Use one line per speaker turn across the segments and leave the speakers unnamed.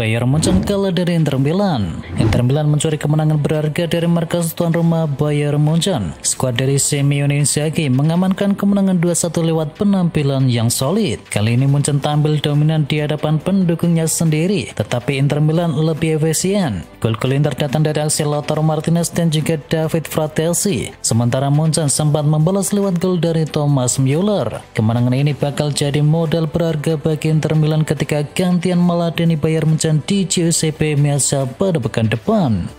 Bayern Munchen kalah dari Inter Milan. Inter Milan mencuri kemenangan berharga dari markas tuan rumah Bayern Munchen. Skuad dari Simeone Inzaghi mengamankan kemenangan 2-1 lewat penampilan yang solid. Kali ini Munchen tampil dominan di hadapan pendukungnya sendiri, tetapi Inter Milan lebih efisien. Gol-gol Inter datang dari aksi Lautaro Martinez dan juga David Fratesi. Sementara Munchen sempat membalas lewat gol dari Thomas Müller. Kemenangan ini bakal jadi modal berharga bagi Inter Milan ketika gantian meladeni Bayern Munchen di Giuseppe Meazza pada pekan depan.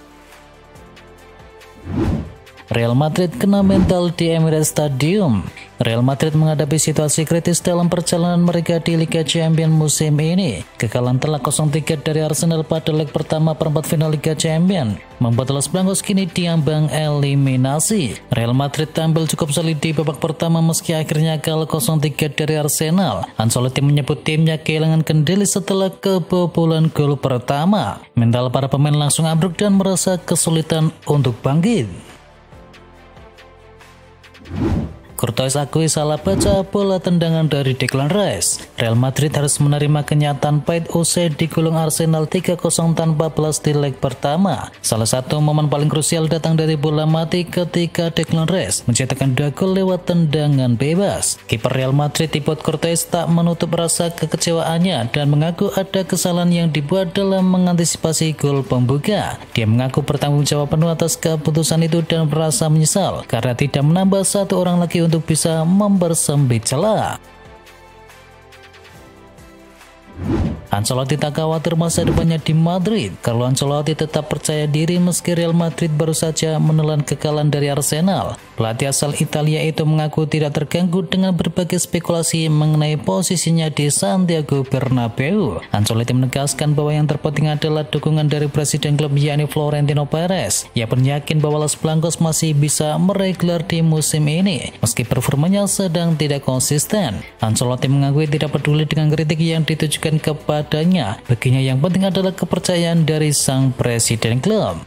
Real Madrid kena mental di Emirates Stadium. Real Madrid menghadapi situasi kritis dalam perjalanan mereka di Liga Champions musim ini. Kekalahan telak 0-3 dari Arsenal pada leg pertama perempat final Liga Champions membuat Los Blancos kini diambang eliminasi. Real Madrid tampil cukup solid di babak pertama meski akhirnya kalah 0-3 dari Arsenal. Ancelotti menyebut timnya kehilangan kendali setelah kebobolan gol pertama. Mental para pemain langsung ambruk dan merasa kesulitan untuk bangkit. Courtois akui salah baca bola tendangan dari Declan Rice. Real Madrid harus menerima kenyataan pahit usai digulung Arsenal 3-0 tanpa balas di leg pertama. Salah satu momen paling krusial datang dari bola mati ketika Declan Rice mencetakkan 2 gol lewat tendangan bebas. Kiper Real Madrid Thibaut Courtois tak menutup rasa kekecewaannya dan mengaku ada kesalahan yang dibuat dalam mengantisipasi gol pembuka. Dia mengaku bertanggung jawab penuh atas keputusan itu dan merasa menyesal karena tidak menambah satu orang lagi untuk bisa mempersempit celah. Ancelotti tak khawatir masa depannya di Madrid. Carlo Ancelotti tetap percaya diri meski Real Madrid baru saja menelan kekalahan dari Arsenal. Pelatih asal Italia itu mengaku tidak terganggu dengan berbagai spekulasi mengenai posisinya di Santiago Bernabeu. Ancelotti menegaskan bahwa yang terpenting adalah dukungan dari presiden klub yakni Florentino Perez. Ia pun yakin bahwa Los Blancos masih bisa meraih gelar di musim ini meski performanya sedang tidak konsisten. Ancelotti mengakui tidak peduli dengan kritik yang ditujukan kepadanya. Baginya yang penting adalah kepercayaan dari sang presiden klub.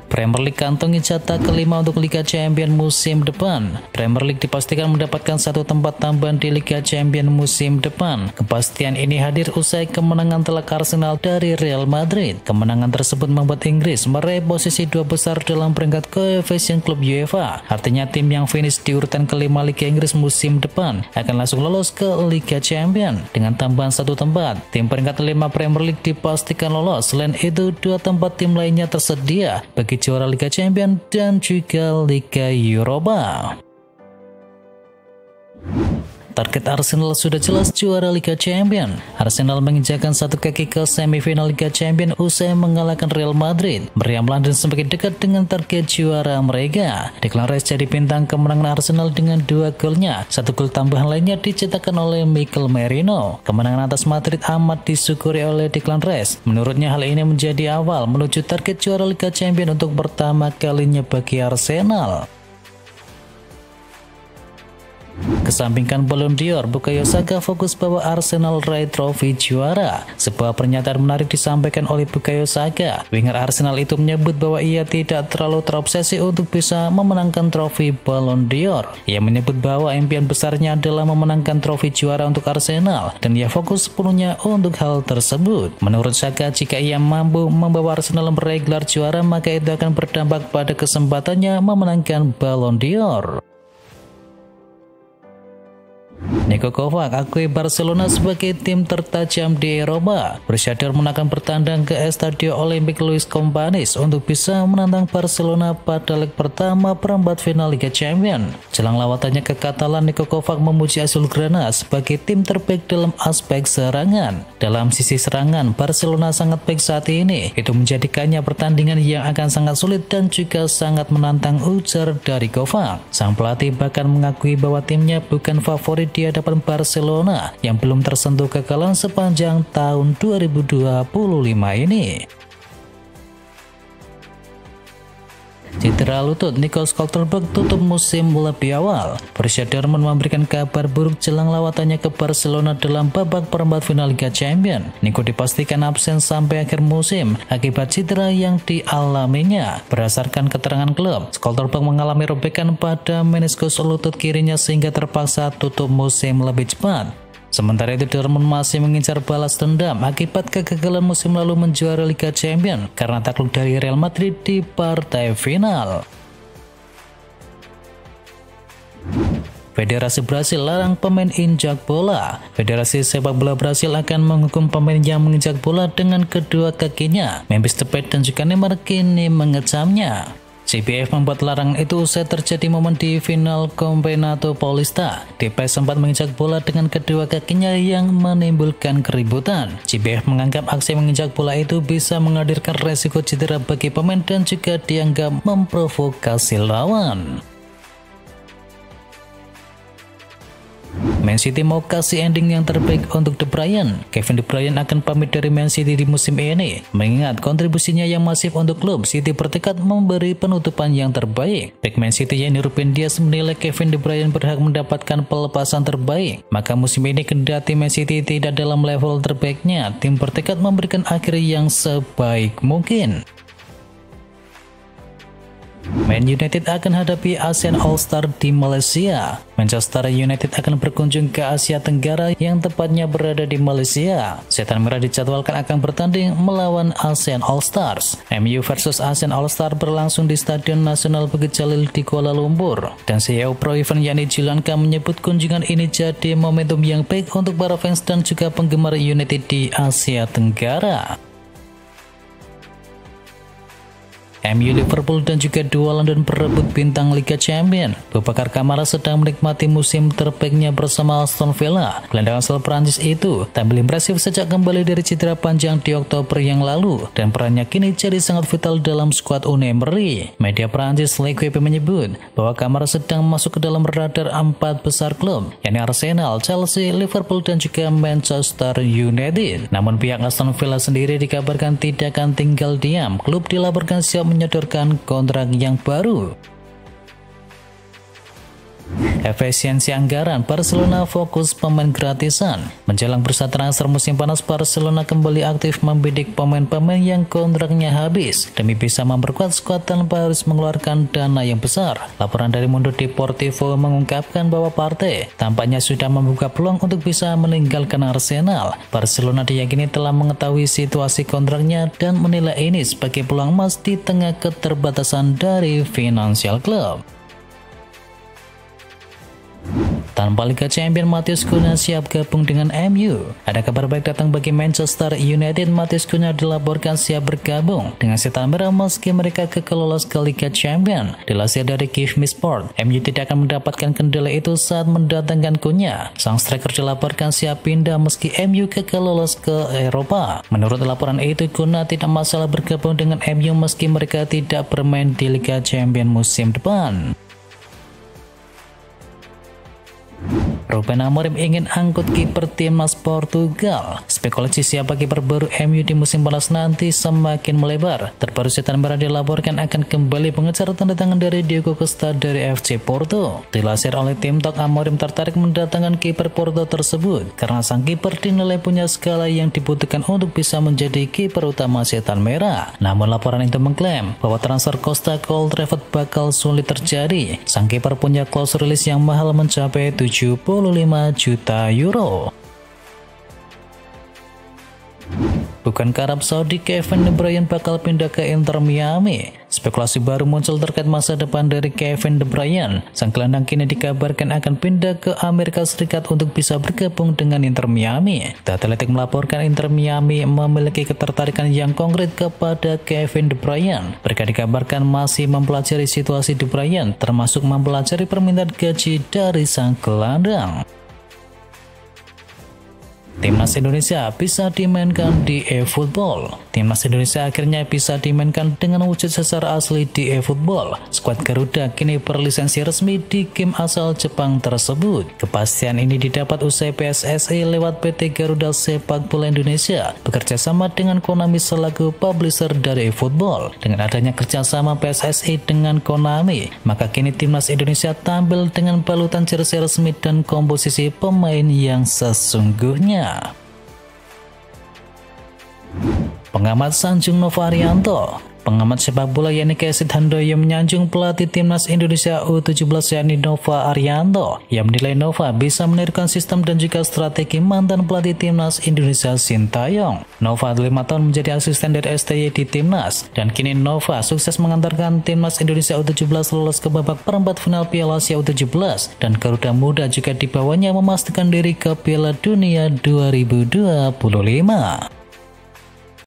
Premier League kantongi jatah kelima untuk Liga Champions musim depan. Premier League dipastikan mendapatkan satu tempat tambahan di Liga Champions musim depan. Kepastian ini hadir usai kemenangan telak Arsenal dari Real Madrid. Kemenangan tersebut membuat Inggris meraih posisi 2 besar dalam peringkat koefisien klub UEFA. Artinya tim yang finish di urutan kelima Liga Inggris musim depan akan langsung lolos ke Liga Champions. Dengan tambahan satu tempat, tim peringkat 5 Premier League dipastikan lolos. Selain itu, 2 tempat tim lainnya tersedia bagi juara Liga Champions dan juga Liga Eropa. Target Arsenal sudah jelas juara Liga Champions. Arsenal menginjakkan satu kaki ke semifinal Liga Champions usai mengalahkan Real Madrid. Meriam London semakin dekat dengan target juara mereka. Declan Rice jadi bintang kemenangan Arsenal dengan 2 golnya. 1 gol tambahan lainnya dicetakkan oleh Mikel Merino. Kemenangan atas Madrid amat disyukuri oleh Declan Rice. Menurutnya hal ini menjadi awal menuju target juara Liga Champions untuk pertama kalinya bagi Arsenal. Kesampingkan Ballon d'Or, Bukayo Saka fokus bahwa Arsenal raih trofi juara. Sebuah pernyataan menarik disampaikan oleh Bukayo Saka. Winger Arsenal itu menyebut bahwa ia tidak terlalu terobsesi untuk bisa memenangkan trofi Ballon d'Or. Ia menyebut bahwa impian besarnya adalah memenangkan trofi juara untuk Arsenal dan ia fokus sepenuhnya untuk hal tersebut. Menurut Saka, jika ia mampu membawa Arsenal meraih gelar juara, maka itu akan berdampak pada kesempatannya memenangkan Ballon d'Or. Niko Kovac akui Barcelona sebagai tim tertajam di Eropa. Borussia Dortmund akan bertandang ke Estadio Olympique Luis Companys untuk bisa menantang Barcelona pada leg pertama perempat final Liga Champions. Jelang lawatannya ke Katalan, Niko Kovac memuji Azulgrana sebagai tim terbaik dalam aspek serangan. Dalam sisi serangan, Barcelona sangat baik saat ini. Itu menjadikannya pertandingan yang akan sangat sulit dan juga sangat menantang, ujar dari Kovac. Sang pelatih bahkan mengakui bahwa timnya bukan favorit di hadapan Barcelona yang belum tersentuh kekalahan sepanjang tahun 2025 ini. Cedera lutut Nico Schallenberg tutup musim lebih awal. Borussia Dortmund memberikan kabar buruk jelang lawatannya ke Barcelona dalam babak perempat final Liga Champions. Nico dipastikan absen sampai akhir musim akibat cedera yang dialaminya. Berdasarkan keterangan klub, Schallenberg mengalami robekan pada meniskus lutut kirinya sehingga terpaksa tutup musim lebih cepat. Sementara itu Dortmund masih mengincar balas dendam akibat kegagalan musim lalu menjuara Liga Champions karena takluk dari Real Madrid di partai final. Federasi Brasil larang pemain injak bola. Federasi Sepak Bola Brasil akan menghukum pemain yang menginjak bola dengan kedua kakinya. Memphis Depay dan juga Neymar kini mengecamnya. CBF membuat larangan itu usai terjadi momen di final Campeonato Paulista. Depay sempat menginjak bola dengan kedua kakinya yang menimbulkan keributan. CBF menganggap aksi menginjak bola itu bisa menghadirkan resiko cedera bagi pemain dan juga dianggap memprovokasi lawan. Man City mau kasih ending yang terbaik untuk De Bruyne. Kevin De Bruyne akan pamit dari Man City di musim ini. Mengingat kontribusinya yang masif untuk klub, City bertekad memberi penutupan yang terbaik. Bek Man City yakni Ruben Dias menilai Kevin De Bruyne berhak mendapatkan pelepasan terbaik. Maka musim ini kendati Man City tidak dalam level terbaiknya, tim bertekad memberikan akhir yang sebaik mungkin. Man United akan hadapi ASEAN All-Star di Malaysia. Manchester United akan berkunjung ke Asia Tenggara yang tepatnya berada di Malaysia. Setan Merah dijadwalkan akan bertanding melawan ASEAN All-Stars. MU versus ASEAN All-Star berlangsung di Stadion Nasional Bukit Jalil di Kuala Lumpur. Dan CEO Pro Event yakni Julianka menyebut kunjungan ini jadi momentum yang baik untuk para fans dan juga penggemar United di Asia Tenggara. MU, Liverpool dan juga dua London berebut bintang Liga Champions. Boubacar Kamara sedang menikmati musim terbaiknya bersama Aston Villa. Gelandang asal Prancis itu tampil impresif sejak kembali dari cedera panjang di Oktober yang lalu dan perannya kini jadi sangat vital dalam skuad Unai Emery. Media Prancis L'Equipe menyebut bahwa Kamara sedang masuk ke dalam radar 4 besar klub, yakni Arsenal, Chelsea, Liverpool dan juga Manchester United. Namun pihak Aston Villa sendiri dikabarkan tidak akan tinggal diam. Klub dilaporkan siap menyodorkan kontrak yang baru. Efisiensi anggaran, Barcelona fokus pemain gratisan. Menjelang bursa transfer musim panas, Barcelona kembali aktif membidik pemain-pemain yang kontraknya habis demi bisa memperkuat skuad tanpa harus mengeluarkan dana yang besar. Laporan dari Mundo Deportivo mengungkapkan bahwa Partey tampaknya sudah membuka peluang untuk bisa meninggalkan Arsenal. Barcelona diyakini telah mengetahui situasi kontraknya dan menilai ini sebagai peluang emas di tengah keterbatasan dari finansial klub. Tanpa Liga Champions, Matheus Cunha siap gabung dengan MU. Ada kabar baik datang bagi Manchester United. Matheus Cunha dilaporkan siap bergabung dengan Setan Merah meski mereka gagal lolos ke Liga Champions. Dilansir dari Give Me Sport, MU tidak akan mendapatkan kendala itu saat mendatangkan Cunha. Sang striker dilaporkan siap pindah meski MU gagal lolos ke Eropa. Menurut laporan itu, Cunha tidak masalah bergabung dengan MU meski mereka tidak bermain di Liga Champions musim depan. Ruben Amorim ingin angkut kiper timnas Portugal. Spekulasi siapa kiper baru MU di musim panas nanti semakin melebar. Terbaru Setan Merah dilaporkan akan kembali mengejar tanda tangan dari Diogo Costa dari FC Porto. Dilansir oleh Tim Talk, Amorim tertarik mendatangkan kiper Porto tersebut karena sang kiper dinilai punya skala yang dibutuhkan untuk bisa menjadi kiper utama Setan Merah. Namun laporan itu mengklaim bahwa transfer Costa ke Old Trafford bakal sulit terjadi. Sang kiper punya clause release yang mahal mencapai 75 juta euro. Bukan ke Arab Saudi, Kevin De Bruyne bakal pindah ke Inter Miami. Spekulasi baru muncul terkait masa depan dari Kevin De Bruyne. Sang gelandang kini dikabarkan akan pindah ke Amerika Serikat untuk bisa bergabung dengan Inter Miami. The Athletic melaporkan Inter Miami memiliki ketertarikan yang konkret kepada Kevin De Bruyne. Mereka dikabarkan masih mempelajari situasi De Bruyne, termasuk mempelajari permintaan gaji dari sang gelandang. Timnas Indonesia bisa dimainkan di eFootball. Timnas Indonesia akhirnya bisa dimainkan dengan wujud secara asli di eFootball. Skuad Garuda kini berlisensi resmi di game asal Jepang tersebut. Kepastian ini didapat usai PSSI lewat PT Garuda Sepak Bola Indonesia bekerja sama dengan Konami selaku publisher dari eFootball. Dengan adanya kerjasama PSSI dengan Konami, maka kini Timnas Indonesia tampil dengan balutan jersey resmi dan komposisi pemain yang sesungguhnya. Pengamat Sanjung Novarianto, Pengamat sepak bola yakni Kesit Handoyo menyanjung pelatih timnas Indonesia U17 yakni Nova Arianto yang menilai Nova bisa menirukan sistem dan juga strategi mantan pelatih timnas Indonesia Sintayong. Nova 5 tahun menjadi asisten dari STY di timnas dan kini Nova sukses mengantarkan timnas Indonesia U17 lolos ke babak perempat final Piala Asia U17 dan Garuda Muda juga dibawanya memastikan diri ke Piala Dunia 2025.